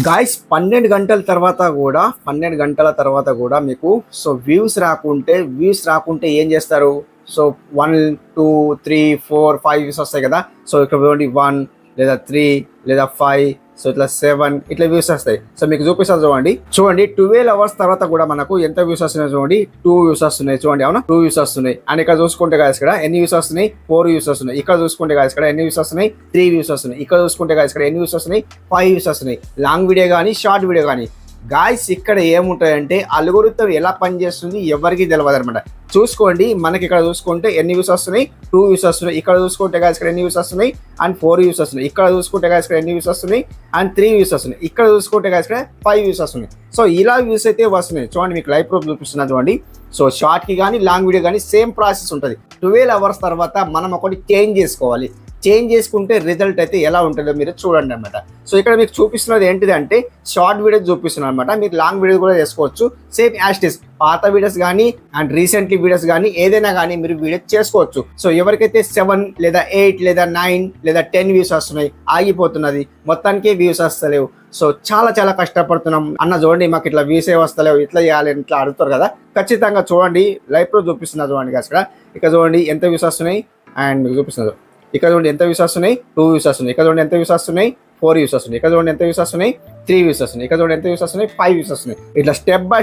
Guys 12 గంటల తర్వాత కూడా 12 గంటల తర్వాత కూడా మీకు సో వ్యూస్ రాకుంటే ఏం చేస్తారు? సో 1 2 3 4 5 వ్యూస్ వస్తాయి కదా. సో ఇక్కడ చూడండి 1 లేదా 3 లేదా 5 సో ఇట్లా 7 ఇట్లా వ్యూస్ వస్తాయి. సో మీకు చూపిస్తాను చూడండి 12 అవర్స్ తర్వాత కూడా మనకు ఎంత వ్యూస్ వస్తున్నాయి చూడండి. 2 వ్యూస్ వస్తున్నాయి చూడండి. అవునా, 2 వ్యూస్ వస్తున్నాయి. అండ్ ఇక్కడ చూసుకుంటే గాయస్ ఇక్కడ ఎన్ని వ్యూస్ వస్తున్నాయి? 4 వ్యూస్ వస్తున్నాయి. ఇక్కడ చూసుకుంటే గాయస్ ఇక్కడ ఎన్ని వ్యూస్ వస్తున్నాయి? 3 వ్యూస్ వస్తున్నాయి. ఇక్కడ చూసుకుంటే గాయస్ ఇక్కడ ఎన్ని వ్యూస్ వస్తున్నాయి? 5 వ్యూస్ వస్తున్నాయి. లాంగ్ వీడియో కానీ షార్ట్ వీడియో కానీ గాయస్ ఇక్కడ ఏముంటాయంటే అల్గోరిథం ఎలా పనిచేస్తుంది ఎవరికి తెలియదు అనమాట. చూసుకోండి, మనకి ఇక్కడ చూసుకుంటే ఎన్ని వ్యూస్ వస్తున్నాయి? 2 వ్యూస్ వస్తున్నాయి. ఇక్కడ చూసుకుంటే గాయస్ ఇక్కడ ఎన్ని వ్యూస్ వస్తున్నాయి? అండ్ 4 వ్యూస్ వస్తున్నాయి. ఇక్కడ చూసుకుంటే గాయస్ ఇక్కడ ఎన్ని వ్యూస్ వస్తున్నాయి? అండ్ 3 వ్యూస్ వస్తున్నాయి. ఇక్కడ చూసుకుంటే గాయస్ ఇక్కడ 5 వ్యూస్ వస్తున్నాయి. సో ఇలా వ్యూస్ అయితే వస్తున్నాయి చూడండి. మీకు లైవ్ ప్రూఫ్ చూపిస్తున్నా చూడండి. సో షార్ట్కి కానీ లాంగ్ వీడియో కానీ సేమ్ ప్రాసెస్ ఉంటుంది. 12 అవర్స్ తర్వాత మనం ఒకటి చేంజ్ చేసుకోవాలి. చేంజ్ చేసుకుంటే రిజల్ట్ అయితే ఎలా ఉంటుందో మీరు చూడండి అనమాట. సో ఇక్కడ మీకు చూపిస్తున్నది ఏంటిది అంటే షార్ట్ వీడియోస్ చూపిస్తున్నాను అనమాట. మీరు లాంగ్ వీడియో కూడా చేసుకోవచ్చు. సేమ్ యాజ్ ఇట్ ఈస్ పాత వీడియోస్ కానీ అండ్ రీసెంట్లీ వీడియోస్ కానీ ఏదైనా కానీ మీరు వీడియో చేసుకోవచ్చు. సో ఎవరికైతే 7 లేదా 8 లేదా 9 లేదా 10 వ్యూస్ వస్తున్నాయి ఆగిపోతున్నది, మొత్తానికి వ్యూస్ వస్తలేవు. సో చాలా కష్టపడుతున్నాం అన్న చూడండి, మాకు ఇట్లా వ్యూసే వస్తలేవు, ఇట్లా చేయాలి ఇట్లా అడుగుతారు కదా. ఖచ్చితంగా చూడండి, లైవ్ ప్రూఫ్ చూపిస్తున్నా చూడండి. ఇక్కడ చూడండి ఎంత వ్యూస్ వస్తున్నాయి. అండ్ మీకు చూపిస్తున్నారు ఇక్కడ చూడండి ఎంత వ్యూస్ వస్తున్నాయి? 2 వ్యూస్ వస్తున్నాయి. ఇక్కడ చూడండి ఎంత వ్యూస్ వస్తున్నాయి? 4 వ్యూస్ వస్తున్నాయి. ఇక్కడ చూడండి ఎంత వ్యూస్ వస్తున్నాయి? 3 వ్యూస్ వస్తున్నాయి. ఇక్కడ చూడండి ఎంత వ్యూస్ వస్తున్నాయి? 5 వ్యూస్ వస్తున్నాయి. ఇట్లా స్టెప్ బై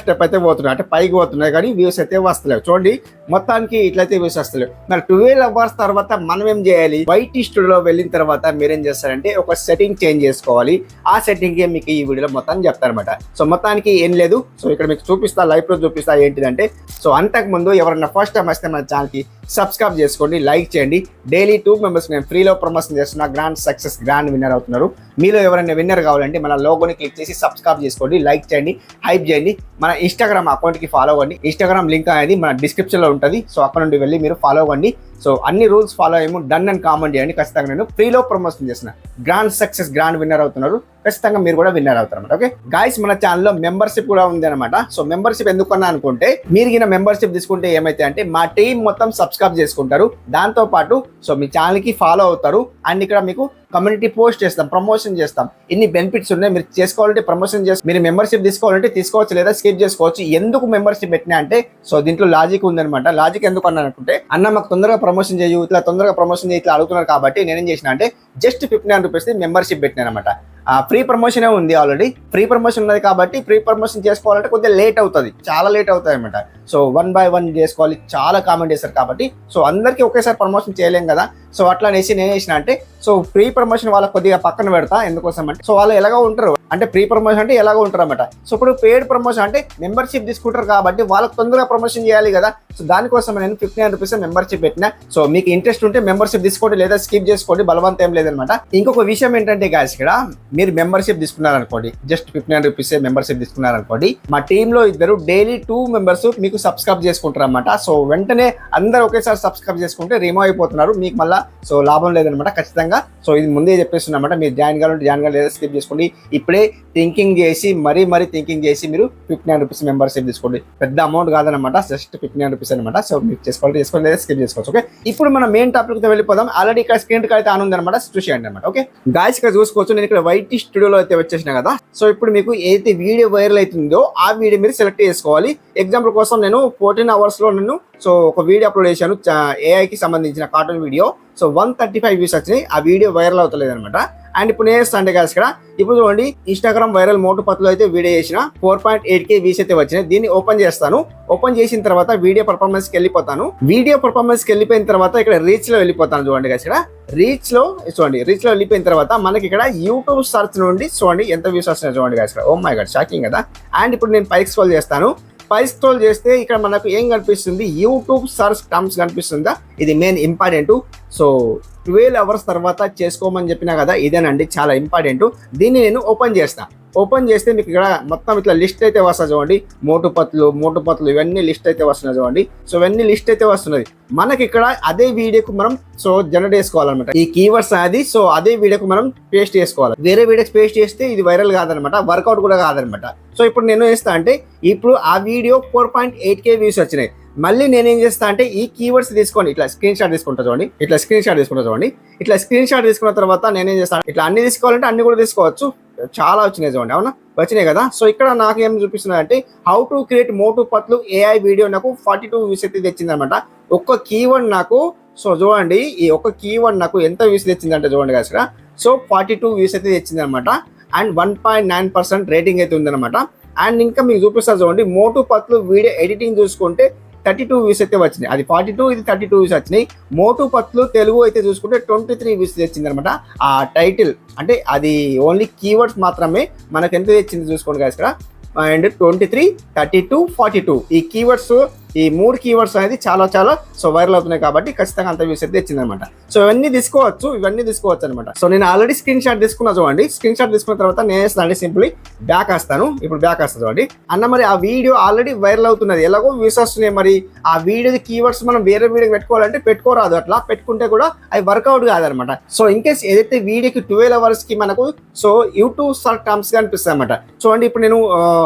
స్టెప్ అయితే పోతున్నాయి, అంటే పైకి పోతున్నాయి కానీ వ్యూస్ అయితే వస్తలేవు. చూడండి మొత్తానికి ఇట్లయితే వ్యూస్ వస్తలేవు. మరి 12 అవర్స్ తర్వాత మనం ఏం చేయాలి? వైట్ స్టూడియోలో వెళ్ళిన తర్వాత మీరేం చేస్తారంటే ఒక సెట్టింగ్ చేంజ్ చేసుకోవాలి. ఆ సెట్టింగ్ మీకు ఈ వీడియోలో మొత్తం చెప్తారనమాట. సో మొత్తానికి ఏం లేదు. సో ఇక్కడ మీకు చూపిస్తా, లైవ్ ప్రూఫ్ చూపిస్తా ఏంటిదంటే. సో అంతకుముందు ఎవరైనా ఫస్ట్ టైం వస్తే మన ఛానల్కి సబ్స్క్రైబ్ చేసుకోండి, లైక్ చేయండి. డైలీ 2 మెంబర్స్ నేను ఫ్రీలో ప్రమోషన్ చేస్తున్నా. గ్రాండ్ సక్సెస్ గ్రాండ్ విన్నర్ అవుతున్నారు. మీలో ఎవరైనా విన్నర్ కావాలంటే మన లోగోని క్లిక్ చేసి సబ్స్క్రైబ్ చేసుకోండి, లైక్ చేయండి, హైప్ చేయండి. మన ఇన్స్టాగ్రామ్ అకౌంట్కి ఫాలో అవ్వండి. ఇన్స్టాగ్రామ్ లింక్ అనేది మన డిస్క్రిప్షన్లో ఉంటుంది. సో అక్కడ నుండి వెళ్ళి మీరు ఫాలో అవ్వండి. సో అన్ని రూల్స్ ఫాలో అయ్యేమో డన్ అండ్ కామెంట్ చేయండి. ఖచ్చితంగా నేను ఫ్రీలో ప్రమోషన్ చేస్తున్నా. గ్రాండ్ సక్సెస్ గ్రాండ్ విన్నర్ అవుతున్నారు. ఖచ్చితంగా మీరు కూడా విన్నర్ అవుతారు అనమాట. ఓకే గాయస్, మన ఛానల్లో మెంబర్షిప్ కూడా ఉంది అనమాట. సో మెంబర్షిప్ ఎందుకన్నా అనుకుంటే మీరు మెంబర్షిప్ తీసుకుంటే ఏమైతే అంటే మా టీం మొత్తం సబ్స్క్రైబ్ చేసుకుంటారు. దాంతో పాటు సో మీ ఛానల్కి ఫాలో అవుతారు. అండ్ ఇక్కడ మీకు కమ్యూనిటీ పోస్ట్ చేస్తాం, ప్రమోషన్ చేస్తాం. ఇన్ని బెనిఫిట్స్ ఉన్నాయి. మీరు చేసుకోవాలంటే ప్రమోషన్ చేసి మీరు మెంబర్షిప్ తీసుకోవాలంటే తీసుకోవచ్చు, లేదా స్కిప్ చేసుకోవచ్చు. ఎందుకు మెంబర్షిప్ పెట్టినా అంటే సో దీంట్లో లాజిక్ ఉందనమాట. లాజిక్ ఎందుకు అన్నా అనుకుంటే అన్న మాకు తొందరగా ప్రమోషన్ చేయు, ఇట్లా తొందరగా ప్రమోషన్ చేయి ఇట్లా అడుగుతున్నారు కాబట్టి నేనేం చేసిన అంటే జస్ట్ 59 రూపీస్ మెంబర్షిప్ పెట్టినాను అనమాట. ఫ్రీ ప్రమోషన్ ఉంది, ఆల్రెడీ ఫ్రీ ప్రమోషన్ ఉన్నది కాబట్టి ఫ్రీ ప్రమోషన్ చేసుకోవాలంటే కొద్దిగా లేట్ అవుతుంది, చాలా లేట్ అవుతుంది అనమాట. సో 1 by 1 చేసుకోవాలి, చాలా కామెంట్ చేస్తారు కాబట్టి సో అందరికీ ఒకేసారి ప్రమోషన్ చేయలేం కదా. సో అట్లా అనేసి నేను వేసిన అంటే సో ఫ్రీ ప్రమోషన్ వాళ్ళకి కొద్దిగా పక్కన పెడతా. ఎందుకోసం అంటే సో వాళ్ళు ఎలాగో ఉంటారు, అంటే ఫ్రీ ప్రమోషన్ అంటే ఎలాగో ఉంటారు అనమాట. సో ఇప్పుడు పెయిడ్ ప్రమోషన్ అంటే మెంబర్షిప్ తీసుకుంటారు కాబట్టి వాళ్ళకి తొందరగా ప్రమోషన్ చేయాలి కదా. సో దానికోసం నేను 59 రూపీస్ మెంబర్షిప్ పెట్టిన. సో మీకు ఇంట్రెస్ట్ ఉంటే మెంబర్షిప్ తీసుకోండి, లేదా స్కిప్ చేసుకోండి, బలవంతం ఏం లేదనమాట. ఇంకొక విషయం ఏంటంటే గాయస్, ఇక్కడ మీరు మెంబర్షిప్ తీసుకున్నారనుకోండి, జస్ట్ 59 రూపీస్ మెంబర్షిప్ తీసుకున్నారనుకోండి, మా టీంలో ఇద్దరు డైలీ 2 మెంబర్స్ మీకు సబ్స్క్రైబ్ చేసుకుంటారు అనమాట. సో వెంటనే అందరూ ఒకేసారి సబ్స్క్రైబ్ చేసుకుంటే రిమూవ్ అయిపోతున్నారు, మీకు మళ్ళీ సో లాభం లేదనమాట. ఖచ్చితంగా సో ఇది ముందే చెప్పేస్తున్నమాట. మీరు జాయిన్ కావాలంటే జాయిన్ కావాలి, లేదా స్కిప్ చేసుకోండి. ఇప్పుడే థింకింగ్ చేసి మరీ థింకింగ్ చేసి మీరు 59 రూపీస్ మెంబర్షిప్ తీసుకోండి. పెద్ద అమౌంట్ కాదనమాట, జస్ట్ 59 రూపీస్ అనమాట. సో మీరు చేసుకోవాలి, లేదా స్కిప్ చేసుకోవచ్చు. ఓకే, ఇప్పుడు మనం మెయిన్ టాపిక్ తో వెళ్ళిపోదాం. ఆల్రెడీ ఇక్కడ స్క్రీన్ అయితే ఆన్ ఉంది అనమాట, చూసేయండి అనమాట. ఓకే గాయస్, ఇక్కడ చూసుకోవచ్చు నేను ఇక్కడ వైట్ స్టూడియోలో అయితే వచ్చేసిన కదా. సో ఇప్పుడు మీకు ఏదైతే వీడియో వైరల్ అవుతుందో ఆ వీడియో మీరు సెలెక్ట్ చేసుకోవాలి. ఎగ్జాంపుల్ కోసం నేను 14 అవర్స్ లో నేను సో ఒక వీడియో అప్లోడ్ చేశాను, ఏఐకి సంబంధించిన కార్టూన్ వీడియో. సో 135 వ్యూస్ వచ్చినాయి. ఆ వీడియో వైరల్ అవుతలేదు అనమాట. అండ్ ఇప్పుడు నేను చేస్తాను అంటే గాయస్, ఇక్కడ ఇప్పుడు చూడండి ఇన్స్టాగ్రామ్ వైరల్ మోటు పత్తులో అయితే వీడియో చేసిన 4.8K వ్యూస్ అయితే వచ్చినాయి. దీన్ని ఓపెన్ చేస్తాను. ఓపెన్ చేసిన తర్వాత వీడియో పర్ఫార్మెన్స్ కి వెళ్ళిపోతాను. వీడియో పర్ఫార్మెన్స్ కి వెళ్ళిపోయిన తర్వాత ఇక్కడ రీచ్ లో వెళ్ళిపోతాను. చూడండి గాయస్, ఇక్కడ రీచ్ లో వెళ్ళిపోయిన తర్వాత మనకి ఇక్కడ యూట్యూబ్ సర్చ్ నుండి చూడండి ఎంత వ్యూస్ వస్తున్నాయి చూడండి గాయస్. ఇక్కడ ఓ మై గాడ్, షాకింగ్ కదా. అండ్ ఇప్పుడు నేను పైకి స్క్రోల్ చేస్తాను. స్క్రోల్ చేస్తే ఇక్కడ మనకు ఏం కనిపిస్తుంది? యూట్యూబ్ సర్చ్ టర్మ్స్ కనిపిస్తుందా? ఇది మెయిన్ ఇంపార్టెంట్. సో 12 అవర్స్ తర్వాత చేసుకోమని చెప్పినా కదా, ఇదేనండి చాలా ఇంపార్టెంట్. దీన్ని నేను ఓపెన్ చేస్తాను. ఓపెన్ చేస్తే మీకు ఇక్కడ మొత్తం ఇట్లా లిస్ట్ అయితే వస్తుంది చూడండి. మోటు పత్తులు ఇవన్నీ లిస్ట్ అయితే వస్తున్నాయి చూడండి. సో ఇవన్నీ లిస్ట్ అయితే వస్తున్నది. మనకి ఇక్కడ అదే వీడియోకు మనం సో జనరేట్ చేసుకోవాలన్నమాట ఈ కీవర్డ్స్ అది. సో అదే వీడియోకు మనం పేస్ట్ చేసుకోవాలి. వేరే వీడియోకి పేస్ట్ చేస్తే ఇది వైరల్ కాదనమాట, వర్కౌట్ కూడా కాదనమాట. సో ఇప్పుడు నేను వేస్తా అంటే ఇప్పుడు ఆ వీడియో 4.8K వ్యూస్ వచ్చినాయి. మళ్ళీ నేనేం చేస్తా అంటే ఈ కీవర్డ్స్ తీసుకొని ఇట్లా స్క్రీన్ షాట్ తీసుకుంటా చూడండి, ఇట్లా స్క్రీన్ షాట్ తీసుకున్న తర్వాత నేనేం చేస్తాను, ఇట్లా అన్ని తీసుకోవాలంటే అన్ని కూడా తీసుకోవచ్చు, చాలా వచ్చినాయి చూడండి, అవునా వచ్చినాయి కదా. సో ఇక్కడ నాకు ఏం చూపిస్తున్నా అంటే how to create Motu Patlu AI video నాకు 42 వ్యూస్ అయితే తెచ్చింది అనమాట. ఒక్క కీవర్డ్ నాకు, సో చూడండి ఈ ఒక్క కీవర్డ్ నాకు ఎంత వ్యూస్ తెచ్చిందంటే చూడండి కదా ఇక్కడ, సో 42 వ్యూస్ అయితే తెచ్చింది అనమాట. అండ్ 1.9% రేటింగ్ అయితే ఉందన్నమాట. అండ్ ఇంకా మీకు చూపిస్తారు చూడండి, మోటు పత్లు వీడియో ఎడిటింగ్ చూసుకుంటే 32 వ్యూస్ అయితే వచ్చినాయి, అది 42 ఇది 32 వ్యూస్ వచ్చినాయి. మోటు పత్లు తెలుగు అయితే చూసుకుంటే 23 వ్యూస్ తెచ్చింది అనమాట. ఆ టైటిల్ అంటే అది ఓన్లీ కీవర్డ్స్ మాత్రమే మనకు ఎంత తెచ్చింది చూసుకోండి guys ఇక్కడ. అండ్ 23, 32, 42 ఈ కీవర్డ్స్, ఈ 3 కీవర్డ్స్ అనేది చాలా చాలా సో వైరల్ అవుతున్నాయి కాబట్టి ఖచ్చితంగా అంత వ్యూస్ అయితే తెచ్చింది అనమాట. సో ఇవన్నీ తీసుకోవచ్చు అనమాట. సో నేను ఆల్రెడీ స్క్రీన్ షాట్ తీసుకున్నా చూడండి, స్క్రీన్ షాట్ తీసుకున్న తర్వాత నేను వేస్తాను సింప్లీ బ్యాక్ వస్తాను. ఇప్పుడు బ్యాక్ వస్తాను చూడండి అన్న, మరి ఆ వీడియో ఆల్రెడీ వైరల్ అవుతున్నది, ఎలాగో వ్యూస్ వస్తున్నాయి, మరి ఆ వీడియో కీవర్డ్స్ మనం వేరే వీడియోకి పెట్టుకోవాలంటే పెట్టుకోరాదు, అట్లా పెట్టుకుంటే కూడా అవి వర్కౌట్ కాదనమాట. సో ఇన్ కేస్ ఏదైతే వీడియోకి 12 hours కి మనకు సో యూట్యూబ్ సర్చ్ టర్మ్స్ గా అనిపిస్తాయి అనమాట. చూడండి ఇప్పుడు నేను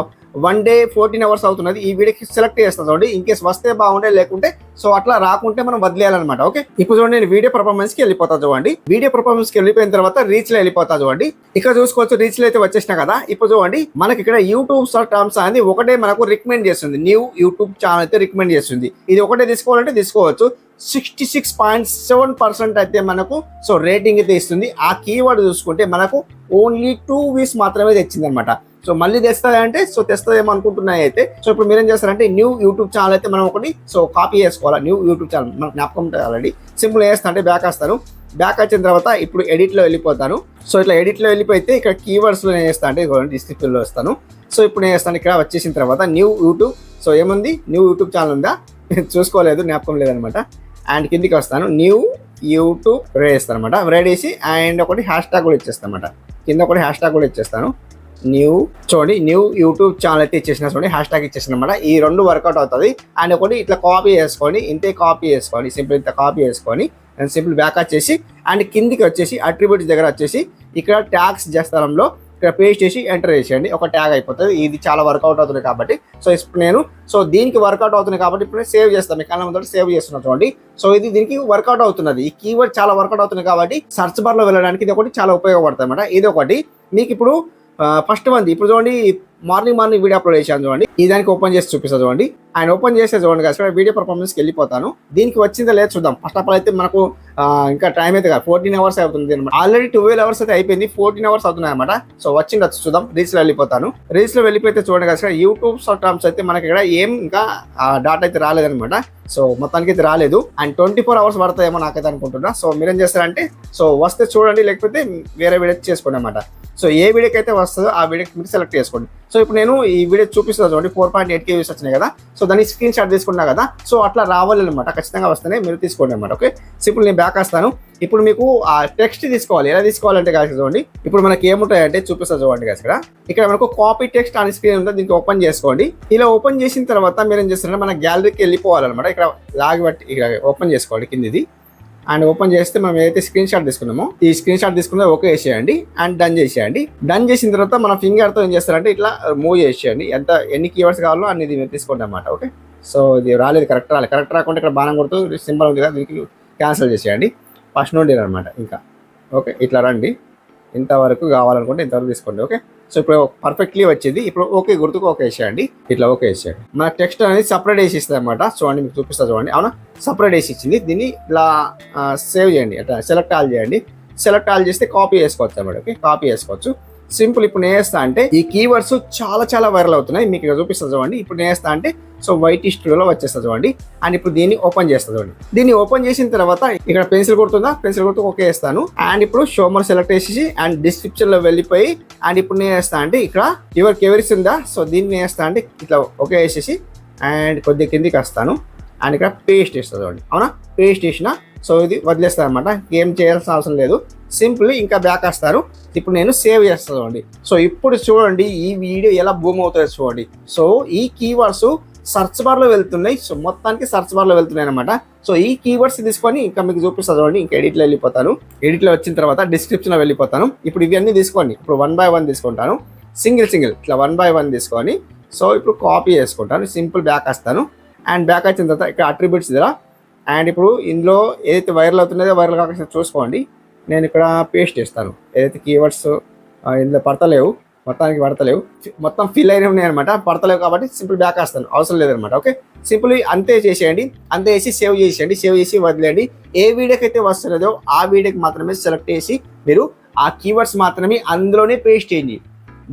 1 day 14 hours అవుతున్నది, ఈ వీడియోకి సెలెక్ట్ చేస్తాను చూడండి. ఇన్ కేస్ వస్తే బాగుంటే, లేకుంటే సో అట్లా రాకుంటే మనం వదిలేయాలన్నమాట. ఓకే ఇప్పుడు చూడండి నేను వీడియో పర్ఫార్మెన్స్ కి వెళ్ళిపోతా చూడండి. వీడియో పర్ఫార్మెన్స్ కి వెళ్ళిపోయిన తర్వాత రీచ్ లో వెళ్ళిపోతా చూడండి. ఇక్కడ చూసుకోవచ్చు రీచ్ లో అయితే వచ్చేసినా కదా. ఇప్పుడు చూడండి మనకి ఇక్కడ యూట్యూబ్ సర్చ్ టర్మ్స్ అనేది ఒకటే మనకు రికమెండ్ చేస్తుంది, న్యూ యూట్యూబ్ ఛానల్ అయితే రికమెండ్ చేస్తుంది. ఇది ఒకటే తీసుకోవాలంటే తీసుకోవచ్చు. 66.7% అయితే మనకు సో రేటింగ్ అయితే ఇస్తుంది. ఆ కీవర్డ్ చూసుకుంటే మనకు ఓన్లీ 2 వీక్స్ మాత్రమే తెచ్చింది అనమాట. సో మళ్ళీ తెస్తుంది అంటే సో తెస్తుందేమో అనుకుంటున్నాయి అయితే. సో ఇప్పుడు మీరేం చేస్తారంటే న్యూ యూట్యూబ్ ఛానల్ అయితే మనం ఒకటి సో కాపీ చేసుకోవాలి. న్యూ యూట్యూబ్ ఛానల్ మనకు జ్ఞాపకం ఉంటుంది ఆల్రెడీ. సింపుల్ వేస్తా అంటే బ్యాక్ వస్తాను. బ్యాక్ వచ్చిన తర్వాత ఇప్పుడు ఎడిట్లో వెళ్ళిపోతాను. సో ఇట్లా ఎడిట్లో వెళ్ళిపోతే ఇక్కడ కీవర్డ్స్లో నేను వేస్తాను అంటే డిస్క్రిప్షన్లో వస్తాను. సో ఇప్పుడు నేను వేస్తాను ఇక్కడ వచ్చేసిన తర్వాత న్యూ యూట్యూబ్, సో ఏముంది న్యూ యూట్యూబ్ ఛానల్ ఉందా చూసుకోలేదు, జ్ఞాపకం లేదనమాట. అండ్ కిందికి వస్తాను, న్యూ యూట్యూబ్ వేస్తాను అనమాట. వేసి అండ్ ఒకటి హ్యాష్ ట్యాగ్ కూడా ఇచ్చేస్తాను అనమాట. కింద ఒకటి హ్యాష్ ట్యాగ్ కూడా ఇచ్చేస్తాను. న్యూ చూడండి న్యూ యూట్యూబ్ ఛానల్ అయితే ఇచ్చేసిన చూడండి, హ్యాష్ ట్యాగ్ ఇచ్చేసిన అనమాట. ఈ 2 వర్కౌట్ అవుతుంది. అండ్ ఒకటి ఇట్లా కాపీ చేసుకోండి, ఇంతే కాపీ చేసుకోండి, సింపుల్ ఇంత కాపీ చేసుకొని అండ్ సింపుల్ బ్యాక్ వచ్చేసి అండ్ కిందికి వచ్చేసి అట్రిబ్యూట్స్ దగ్గర వచ్చేసి ఇక్కడ ట్యాగ్స్ స్థలంలో ఇక్కడ పేస్ట్ చేసి ఎంటర్ చేసేయండి, ఒక ట్యాగ్ అయిపోతుంది. ఇది చాలా వర్కౌట్ అవుతుంది కాబట్టి సో ఇప్పుడు నేను సో దీనికి వర్కౌట్ అవుతుంది కాబట్టి ఇప్పుడు నేను సేవ్ చేస్తాను. మీ కళ్ళ ముందు సేవ్ చేస్తున్నాను చూడండి. సో ఇది దీనికి వర్కౌట్ అవుతున్నది, ఈ కీవర్డ్ చాలా వర్కౌట్ అవుతుంది కాబట్టి సర్చ్ బార్ లో వెళ్ళడానికి ఇది ఒకటి చాలా ఉపయోగపడుతుంది అనమాట. ఇది ఒకటి మీకు ఇప్పుడు ఫస్ట్ మంది ఇప్పుడు చూడండి మార్నింగ్ వీడియో అప్లోడ్ చేశాను చూడండి. ఈ దానికి ఓపెన్ చేసి చూపిస్తా చూడండి. అండ్ ఓపెన్ చేస్తే చూడండి కదా వీడియో పర్ఫార్మెన్స్కి వెళ్ళిపోతాను. దీనికి వచ్చిందో లేదు చూద్దాం. ఫస్ట్ ఆఫ్ ఆల్ అయితే మనకు ఇంకా టైం అయితే కాదు, 14 hours అవుతుంది అనమాట. ఆల్రెడీ 12 hours అయితే అయిపోయింది, 14 hours అవుతున్నాయి అనమాట. సో వచ్చింది చూద్దాం. రీల్స్ లో వెళ్ళిపోతాను. రీల్స్ లో వెళ్ళిపోతే చూడండి కదా యూట్యూబ్ సర్చ్ టర్మ్స్ అయితే మనకి ఇక్కడ ఏం ఇంకా డాటా అయితే రాలేదనమాట. సో మొత్తానికి అయితే రాలేదు. అండ్ 24 hours పడతాయేమో నాకైతే అనుకుంటున్నా. సో మీరేం చేస్తారంటే సో వస్తే చూడండి, లేకపోతే వేరే వీడియో చేసుకోండి అనమాట. సో ఏ వీడియోకి అయితే వస్తుందో ఆ వీడియోకి మీరు సెలెక్ట్ చేసుకోండి. సో ఇప్పుడు నేను ఈ వీడియో చూపిస్తున్నా చూడండి, 4.8K వ్యూస్ వచ్చినాయి కదా. సో దాన్ని స్క్రీన్ షాట్ తీసుకున్నా కదా. సో అట్లా రావాలన్నమాట, ఖచ్చితంగా వస్తేనే మీరు తీసుకోండి అనమాట. ఓకే సింపుల్ నేను బ్యాక్ వస్తాను. ఇప్పుడు మీకు ఆ టెక్స్ట్ తీసుకోవాలి, ఎలా తీసుకోవాలంటే కాదు చూడండి. ఇప్పుడు మనకి ఏముంటాయంటే చూపిస్తా చూడండి కదా. ఇక్కడ మనకు కాపీ టెక్స్ట్ అని స్క్రీన్ ఉంటుంది, దీనికి ఓపెన్ చేసుకోండి. ఇలా ఓపెన్ చేసిన తర్వాత మీరు ఏం చేస్తారంటే మన గ్యాలరీకి వెళ్ళిపోవాలన్నమాట. ఇక్కడ లాగి బట్టి ఇక్కడ ఓపెన్ చేసుకోండి కిందిది. అండ్ ఓపెన్ చేస్తే మనం ఏదైతే స్క్రీన్ షాట్ తీసుకున్నామో ఈ స్క్రీన్ షాట్ తీసుకున్నా ఓకే చేసేయండి అండ్ డన్ చేసేయండి. డన్ చేసిన తర్వాత మన ఫింగర్తో ఏం చేస్తారంటే ఇట్లా మూవ్ చేసేయండి. ఎన్ని కీవర్డ్స్ కావాలో అన్ని మీరు తీసుకోండి అనమాట. ఓకే సో ఇది రాలేదు, కరెక్ట్ రాకుండా ఇక్కడ బాణం కొడుతూ సింబల్ ఉంది కదా, దీనికి క్యాన్సిల్ చేసేయండి. ఫస్ట్ నుండి అనమాట ఇంకా. ఓకే ఇట్లా రండి, ఇంతవరకు కావాలనుకుంటే ఇంతవరకు తీసుకోండి. ఓకే సో ఇప్పుడు పర్ఫెక్ట్లీ వచ్చింది. ఇప్పుడు ఓకే గుర్తుకు ఓకే వేసేయండి, ఇట్లా ఓకే వేసేయండి. మన టెక్స్ట్ అనేది సపరేట్ వేసి ఇస్తుంది అనమాట. చూడండి మీకు చూపిస్తా చూడండి, అవునా సపరేట్ వేసి ఇచ్చింది. దీన్ని ఇలా సేవ్ చేయండి, అట్లా సెలెక్ట్ ఆల్ చేయండి. సెలెక్ట్ ఆల్ చేస్తే కాపీ చేసుకోవచ్చు అనమాట. ఓకే కాపీ చేసుకోవచ్చు. సింపుల్ ఇప్పుడు నేను వేస్తా అంటే ఈ కీవర్డ్స్ చాలా వైరల్ అవుతున్నాయి, మీకు ఇక్కడ చూపిస్తా చూడండి. ఇప్పుడు నేను వేస్తా అంటే సో వైట్ స్టూడియోలో వచ్చేస్తా చూడండి. అండ్ ఇప్పుడు దీన్ని ఓపెన్ చేస్తా చూడండి. దీన్ని ఓపెన్ చేసిన తర్వాత ఇక్కడ పెన్సిల్ గుర్తుందా, పెన్సిల్ గుర్తు ఓకే వేస్తాను. అండ్ ఇప్పుడు షోమర్ సెలెక్ట్ చేసి అండ్ డిస్క్రిప్షన్ లో వెళ్ళిపోయి అండ్ ఇప్పుడు నేను వేస్తా అంటే ఇక్కడ ఎవరికి ఉందా, సో దీన్ని వేస్తా అంటే ఇట్లా ఓకే వేసేసి అండ్ కొద్దిగా కిందికి వస్తాను. అండ్ ఇక్కడ పేస్ట్ వేస్తా చూడండి, అవునా పేస్ట్ వేసిన. సో ఇది వదిలేస్తాను అనమాట, ఏం చేయాల్సిన అవసరం లేదు. సింపుల్ ఇంకా బ్యాక్ వస్తారు. ఇప్పుడు నేను సేవ్ చేస్తాను చూడండి. సో ఇప్పుడు చూడండి ఈ వీడియో ఎలా బూమ్ అవుతుందో చూడండి. సో ఈ కీవర్డ్స్ సర్చ్ బార్ లో వెళ్తున్నాయి. సో మొత్తానికి సర్చ్ బార్ లో వెళ్తున్నాయి అనమాట. సో ఈ కీవర్డ్స్ తీసుకొని ఇంకా మీకు చూపిస్తా చూడండి. ఇంకా ఎడిట్లో వెళ్ళిపోతాను. ఎడిట్లో వచ్చిన తర్వాత డిస్క్రిప్షన్ లో వెళ్ళిపోతాను. ఇప్పుడు ఇవన్నీ తీసుకోండి. ఇప్పుడు 1 by 1 తీసుకుంటాను. సింగిల్ ఇట్లా 1 by 1 తీసుకొని సో ఇప్పుడు కాపీ చేసుకుంటాను. సింపుల్ బ్యాక్ వస్తాను. అండ్ బ్యాక్ వచ్చిన తర్వాత ఇక్కడ అట్రిబ్యూట్స్ దగ్గర అండ్ ఇప్పుడు ఇందులో ఏదైతే వైరల్ అవుతున్నదో వైరల్ కాకుండా చూసుకోండి. నేను ఇక్కడ పేస్ట్ చేస్తాను. ఏదైతే కీవర్డ్స్ ఇందులో పడతలేవు, మొత్తానికి పడతలేవు, మొత్తం ఫిల్ అయినవి ఉన్నాయి అనమాట. పడతలేవు కాబట్టి సింపుల్ బ్యాక్ వస్తాను, అవసరం లేదనమాట. ఓకే, సింపుల్ అంతే చేసేయండి. అంతే చేసి సేవ్ చేసేయండి. సేవ్ చేసి వదిలేయండి. ఏ వీడియోకి అయితే వస్తున్నదో ఆ వీడియోకి మాత్రమే సెలెక్ట్ చేసి మీరు ఆ కీవర్డ్స్ మాత్రమే అందులోనే పేస్ట్ చేయండి.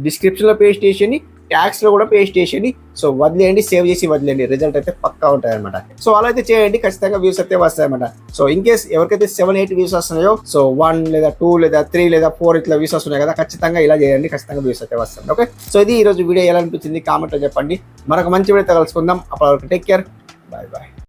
డిస్క్రిప్షన్లో పేస్ట్ చేసేయండి, ట్యాగ్స్లో కూడా పేస్ట్ చేసేయండి. సో వదిలేయండి, సేవ్ చేసి వదిలేయండి. రిజల్ట్ అయితే పక్కా ఉంటుంది అనమాట. సో అలా అయితే చేయండి, ఖచ్చితంగా వ్యూస్ అయితే వస్తాయి అనమాట. సో ఇన్ కేస్ ఎవరికైతే 7-8 వ్యూస్ వస్తున్నాయో, సో 1 లేదా 2 లేదా 3 లేదా 4 ఇట్లా వ్యూస్ వస్తున్నాయి కదా, ఖచ్చితంగా ఇలా చేయండి, ఖచ్చితంగా వ్యూస్ అయితే వస్తాయి. ఓకే, సో ఇది ఈరోజు వీడియో ఎలా అనిపించింది కామెంట్లో చెప్పండి. మరొక మంచి వీడియోతో కలుసుకుందాం. అప్పటి వరకు టేక్ కేర్, బాయ్ బాయ్.